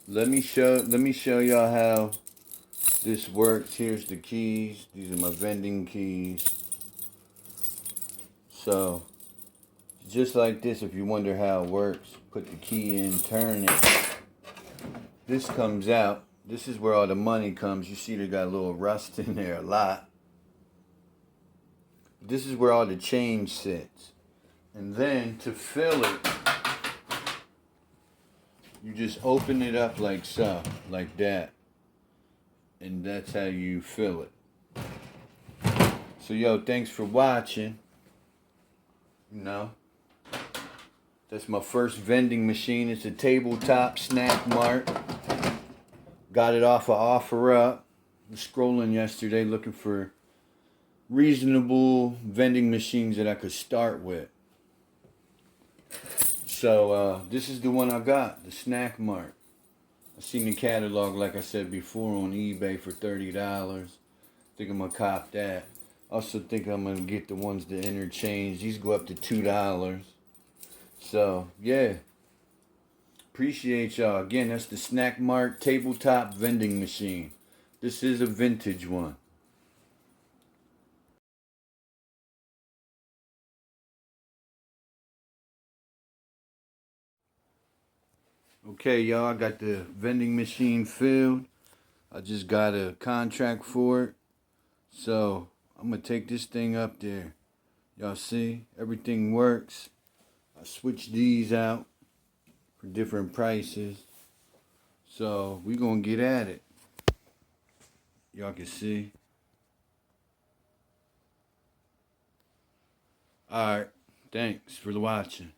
let me show y'all how this works. Here's the keys. These are my vending keys. So just like this, if you wonder how it works, put the key in, turn it. This comes out. This is where all the money comes. You see they got a little rust in there, a lot. This is where all the change sits. And then to fill it, you just open it up like so, like that. And that's how you fill it. So yo, thanks for watching. That's my first vending machine. It's a tabletop snack mart. Got it off of OfferUp. I was scrolling yesterday looking for reasonable vending machines that I could start with. So this is the one I got, the Snack Mart. I seen the catalog, like I said before, on eBay for $30. Think I'm gonna cop that. Also think I'm gonna get the ones that interchange. These go up to $2. So yeah, appreciate y'all. Again, that's the Snack Mart tabletop vending machine. This is a vintage one. Okay, y'all, I got the vending machine filled. I just got a contract for it. So I'm gonna take this thing up there. Y'all see, everything works. I switched these out for different prices. So we gonna get at it. Y'all can see. Alright, thanks for watching.